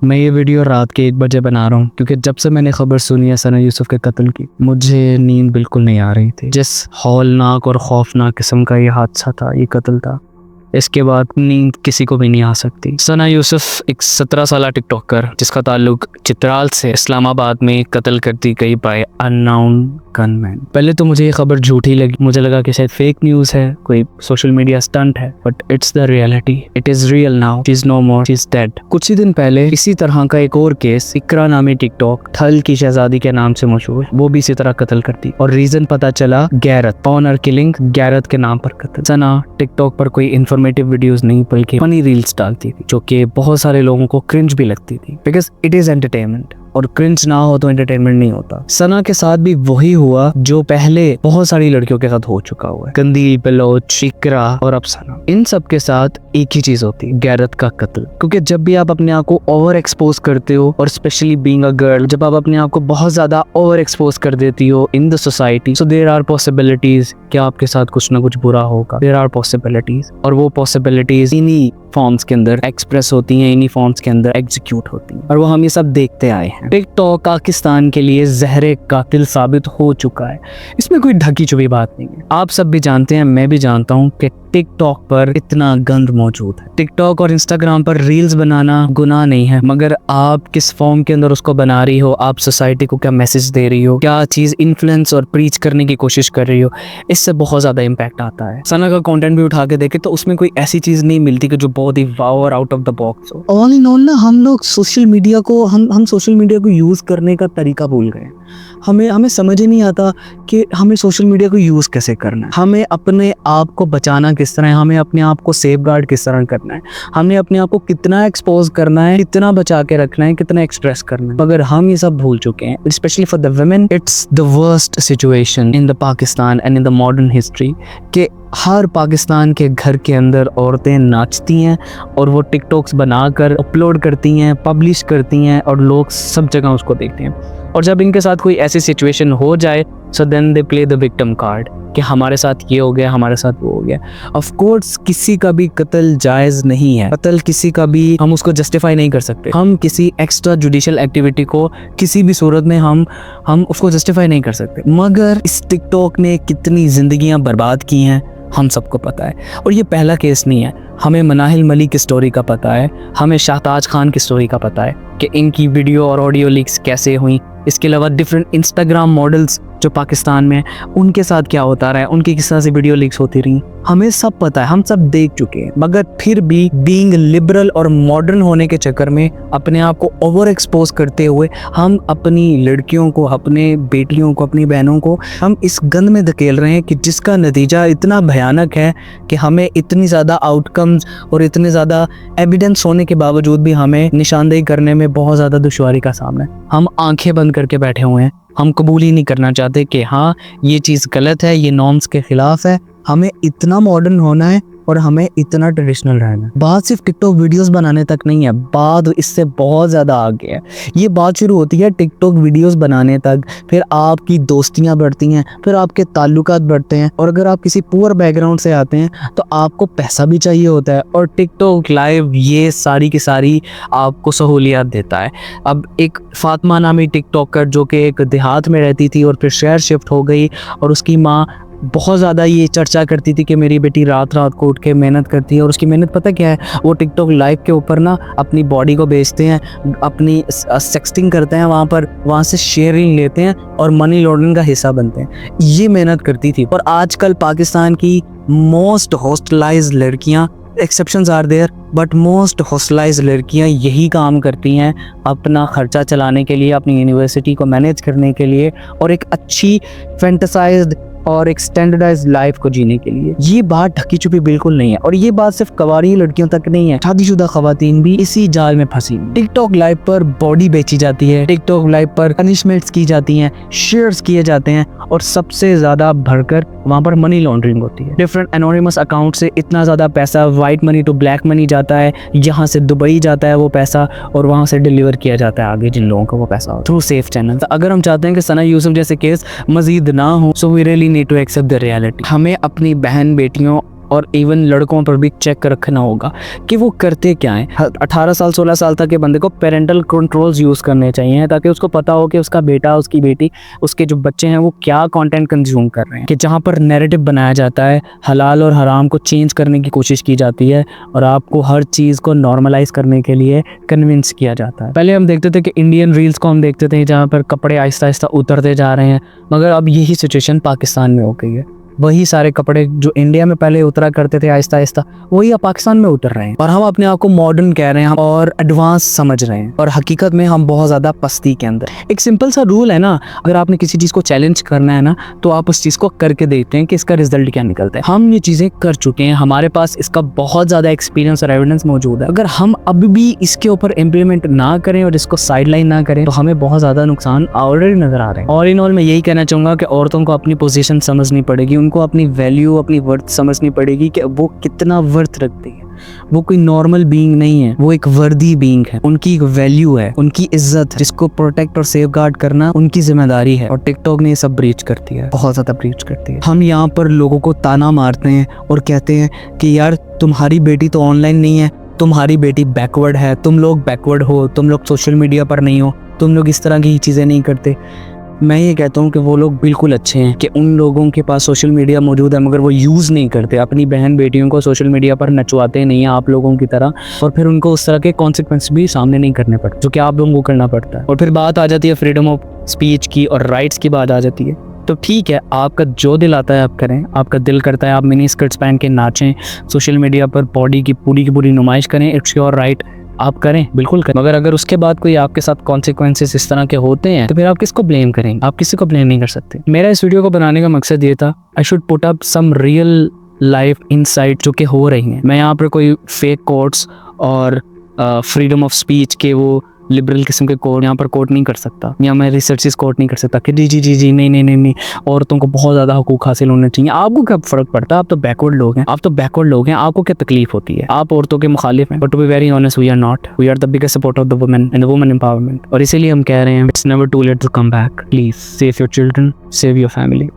मैं ये वीडियो रात के 1 बजे बना रहा हूँ क्योंकि जब से मैंने खबर सुनी है सना यूसुफ के कत्ल की, मुझे नींद बिल्कुल नहीं आ रही थी। जिस हौलनाक और खौफनाक किस्म का ये हादसा था, ये कत्ल था, इसके बाद नींद किसी को भी नहीं आ सकती। सना यूसुफ एक 17 साला टिकटॉकर जिसका ताल्लुक चित्राल से इस्लामाबाद में कत्ल कर दी गई बाय अननोन गनमैन। पहले तो मुझे ये खबर झूठी लगी, मुझे लगा कि शायद फेक न्यूज़ है, कोई सोशल मीडिया स्टंट है, but it's the reality. It is real now, she is no more, she is dead. कुछ ही दिन पहले इसी तरह का एक और केस, इकरा नामी टिकटॉक थल की शहजादी के नाम से मशहूर, वो भी इसी तरह कत्ल कर दी और रीजन पता चला गैरत, ऑनर किलिंग, गैरत के नाम पर कत्ल। सना टिकटॉक पर कोई इन्फॉर्मेटिव वीडियोस नहीं बल्कि फनी रील्स डालती थी जो कि बहुत सारे लोगों को क्रिंज भी लगती थी, बिकॉज इट इज एंटरटेनमेंट और क्रिंज ना हो तो एंटरटेनमेंट नहीं होता। सना के साथ भी वही हुआ जो पहले बहुत सारी लड़कियों के साथ हो चुका हुआ है। कंदील, बलोच, इकरा और अब सना, इन सब के साथ एक ही चीज होती है, गैरत का कत्ल। क्योंकि जब भी आप अपने आप को ओवर एक्सपोज करते हो और स्पेशली बीइंग अ गर्ल, जब आप अपने आप को बहुत ज्यादा ओवर एक्सपोज कर देती हो in the society, so there are possibilities कि आपके साथ कुछ ना कुछ बुरा होगा। देयर आर पॉसिबिलिटीज और वो पॉसिबिलिटीज इन्हीं फॉर्म्स के अंदर एक्सप्रेस होती हैं, इन्हीं फॉर्म्स के अंदर एग्जीक्यूट होती हैं और वो हम ये सब देखते आए हैं। टिकटॉक पाकिस्तान के लिए जहरे कातिल साबित हो चुका है, इसमें कोई ढकी छुपी बात नहीं है। आप सब भी जानते हैं, मैं भी जानता हूँ कि टिकटॉक पर इतना गंद मौजूद है। टिकटॉक और इंस्टाग्राम पर रील्स बनाना गुनाह नहीं है, मगर आप किस फॉर्म के अंदर उसको बना रही हो, आप सोसाइटी को क्या मैसेज दे रही हो, क्या चीज इन्फ्लुएंस और प्रीच करने की कोशिश कर रही हो, इससे बहुत ज्यादा इम्पैक्ट आता है। सना का कंटेंट भी उठा के देखे तो उसमें कोई ऐसी चीज नहीं मिलती कि जो बहुत ही वाव और आउट ऑफ द बॉक्स हो। ऑल इन ऑल ना हम लोग सोशल मीडिया को हम सोशल मीडिया को यूज करने का तरीका भूल गए। हमें समझ ही नहीं आता कि हमें सोशल मीडिया को यूज कैसे करना है, हमें अपने आप को बचाना किस तरह है, हमें अपने आप को सेफगार्ड किस तरह करना है, हमें अपने आप को कितना एक्सपोज करना है, कितना बचा के रखना है, कितना एक्सप्रेस करना है। मगर हम ये सब भूल चुके हैं, specially for the women. It's the worst situation in the Pakistan and in the modern history कि हर पाकिस्तान के घर के अंदर औरतें नाचती हैं और वो टिकटॉक्स बनाकर अपलोड करती हैं, पब्लिश करती हैं और लोग सब जगह उसको देखते हैं। और जब इनके साथ कोई ऐसी सिचुएशन हो जाए, so then they play the victim card कि हमारे साथ ये हो गया, हमारे साथ वो हो गया। ऑफ कोर्स किसी का भी कत्ल जायज़ नहीं है, कत्ल किसी का भी हम उसको जस्टिफाई नहीं कर सकते। हम किसी एक्स्ट्रा जुडिशियल एक्टिविटी को किसी भी सूरत में हम उसको जस्टिफाई नहीं कर सकते। मगर इस टिकटॉक ने कितनी जिंदगियां बर्बाद की हैं हम सबको पता है। और ये पहला केस नहीं है, हमें मनाहिल मलिक की स्टोरी का पता है, हमें शाहताज खान की स्टोरी का पता है कि इनकी वीडियो और ऑडियो लीक्स कैसे हुई। इसके अलावा डिफरेंट इंस्टाग्राम मॉडल्स जो पाकिस्तान में, उनके साथ क्या होता रहा है, उनकी किस तरह से वीडियो लीक्स होती रही, हमें सब पता है, हम सब देख चुके हैं। मगर फिर भी बीइंग लिबरल और मॉडर्न होने के चक्कर में अपने आप को ओवर एक्सपोज करते हुए हम अपनी लड़कियों को, अपने बेटियों को, अपनी बहनों को हम इस गंद में धकेल रहे हैं कि जिसका नतीजा इतना भयानक है कि हमें इतनी ज़्यादा आउटकम्स और इतने ज़्यादा एविडेंस होने के बावजूद भी हमें निशानदेही करने में बहुत ज़्यादा दुश्वारी का सामना है। हम आंखें बंद करके बैठे हुए हैं, हम कबूल ही नहीं करना चाहते कि हाँ ये चीज़ गलत है, ये नॉर्म्स के खिलाफ है। हमें इतना मॉडर्न होना है और हमें इतना ट्रेडिशनल रहना है। बात सिर्फ टिकटॉक वीडियोस बनाने तक नहीं है, बात इससे बहुत ज़्यादा आगे है। ये बात शुरू होती है टिकटॉक वीडियोस बनाने तक, फिर आपकी दोस्तियां बढ़ती हैं, फिर आपके ताल्लुकात बढ़ते हैं और अगर आप किसी पुअर बैकग्राउंड से आते हैं तो आपको पैसा भी चाहिए होता है और टिकटॉक लाइव ये सारी की सारी आपको सहूलियात देता है। अब एक फातिमा नामी टिकटॉकर जो कि एक देहात में रहती थी और फिर शहर शिफ्ट हो गई और उसकी माँ बहुत ज़्यादा ये चर्चा करती थी कि मेरी बेटी रात रात को उठ के मेहनत करती है और उसकी मेहनत पता क्या है, वो टिकटॉक लाइव के ऊपर ना अपनी बॉडी को बेचते हैं, अपनी सेक्सटिंग करते हैं, वहाँ से शेयरिंग लेते हैं और मनी लॉन्ड्रिंग का हिस्सा बनते हैं। ये मेहनत करती थी और आजकल पाकिस्तान की मोस्ट हॉस्टलाइज्ड लड़कियाँ, exceptions are there, but most hostelized लड़कियां यही काम करती हैं अपना खर्चा चलाने के लिए, अपनी यूनिवर्सिटी को मैनेज करने के लिए और एक अच्छी फैंटेसाइज्ड और एक स्टैंडर्डाइज्ड लाइफ को जीने के लिए। ये बात ढकी छुपी बिल्कुल नहीं है और ये बात सिर्फ कवारी लड़कियों तक नहीं है, शादीशुदा खवातीन भी इसी जाल में फंसी। टिकटॉक लाइव पर बॉडी बेची जाती है, टिकटॉक लाइव पर पनिशमेंट्स की जाती हैं, शेयर्स किए जाते हैं और सबसे ज्यादा भरकर वहाँ पर मनी लॉन्ड्रिंग होती है। डिफरेंट एनोनिमस अकाउंट से इतना ज्यादा पैसा white money to black money जाता है, यहाँ से दुबई जाता है वो पैसा और वहाँ से डिलीवर किया जाता है आगे जिन लोगों को वो पैसा थ्रू सेफ चैनल। अगर हम चाहते हैं कि सना यूसुफ जैसे केस मजीद ना हो, so we really need to accept the reality. हमें अपनी बहन बेटियों और इवन लड़कों पर भी चेक रखना होगा कि वो करते क्या हैं। 18 साल 16 साल तक के बंदे को पेरेंटल कंट्रोल्स यूज़ करने चाहिए ताकि उसको पता हो कि उसका बेटा, उसकी बेटी, उसके जो बच्चे हैं वो क्या कंटेंट कंज्यूम कर रहे हैं। कि जहाँ पर नैरेटिव बनाया जाता है, हलाल और हराम को चेंज करने की कोशिश की जाती है और आपको हर चीज़ को नॉर्मलाइज करने के लिए कन्विंस किया जाता है। पहले हम देखते थे कि इंडियन रील्स को हम देखते थे जहाँ पर कपड़े आहिस्ता आहिस्ता उतरते जा रहे हैं, मगर अब यही सिचुएशन पाकिस्तान में हो गई है। वही सारे कपड़े जो इंडिया में पहले उतरा करते थे आहिस्ता आहिस्ता, वही अब पाकिस्तान में उतर रहे हैं और हम अपने आप को मॉडर्न कह रहे हैं और एडवांस समझ रहे हैं और हकीकत में हम बहुत ज़्यादा पस्ती के अंदर। एक सिंपल सा रूल है ना, अगर आपने किसी चीज़ को चैलेंज करना है ना तो आप उस चीज़ को करके देखते हैं कि इसका रिजल्ट क्या निकलता है। हम ये चीज़ें कर चुके हैं, हमारे पास इसका बहुत ज़्यादा एक्सपीरियंस और एविडेंस मौजूद है। अगर हम अब भी इसके ऊपर इम्प्लीमेंट ना करें और इसको साइडलाइन ना करें तो हमें बहुत ज़्यादा नुकसान ऑलरेडी नजर आ रहे हैं। और इन ऑल मैं यही कहना चाहूँगा कि औरतों को अपनी पोजीशन समझनी पड़ेगी, उनको अपनी वैल्यू, अपनी वर्थ समझनी पड़ेगी कि वो कितना वर्थ रखती है। वो कोई नॉर्मल बीइंग नहीं है, वो एक वर्दी बीइंग है। उनकी एक वैल्यू है, उनकी इज्जत है, जिसको प्रोटेक्ट और सेफगार्ड करना उनकी जिम्मेदारी है। और टिकटॉक ने ये सब ब्रीच करती है, बहुत ज्यादा ब्रीच करती है। हम यहाँ पर लोगों को ताना मारते हैं और कहते हैं कि यार तुम्हारी बेटी तो ऑनलाइन नहीं है, तुम्हारी बेटी बैकवर्ड है, तुम लोग बैकवर्ड हो, तुम लोग सोशल मीडिया पर नहीं हो, तुम लोग इस तरह की चीजें नहीं करते। मैं ये कहता हूँ कि वो लोग बिल्कुल अच्छे हैं कि उन लोगों के पास सोशल मीडिया मौजूद है मगर वो यूज़ नहीं करते, अपनी बहन बेटियों को सोशल मीडिया पर नचवाते नहीं हैं आप लोगों की तरह, और फिर उनको उस तरह के कॉन्सिक्वेंस भी सामने नहीं करने पड़ते जो कि आप लोगों को करना पड़ता है। और फिर बात आ जाती है फ्रीडम ऑफ स्पीच की और राइट्स की बात आ जाती है। तो ठीक है, आपका जो दिल आता है आप करें, आपका दिल करता है आप मिनी स्कर्ट्स पहन के नाचें, सोशल मीडिया पर बॉडी की पूरी नुमाइश करें, इट्स योर राइट, आप करें, बिल्कुल करें। मगर अगर उसके बाद कोई आपके साथ कॉन्सिक्वेंसेस इस तरह के होते हैं तो फिर आप किसको ब्लेम करेंगे? आप किसी को ब्लेम नहीं कर सकते। मेरा इस वीडियो को बनाने का मकसद ये था, I should put up some real life insight जो कि हो रही हैं। मैं यहाँ पर कोई फेक कोट्स और फ्रीडम ऑफ स्पीच के वो लिबरल किस्म के कोड यहाँ पर कोट नहीं कर सकता, या मैं रिसर्चेस कोट नहीं कर सकता कि जी नहीं औरतों को बहुत ज़्यादा हकूक हासिल होने चाहिए। आपको क्या फ़र्क पड़ता है? आप तो बैकवर्ड लोग हैं, आपको क्या तकलीफ होती है? आप औरतों के मुखालिफ हैं, but to be very honest we are not, we are the biggest supporter of the women and the women empowerment. और इसीलिए हम कह रहे हैं it's never too late to come back. Please save your children, save your family.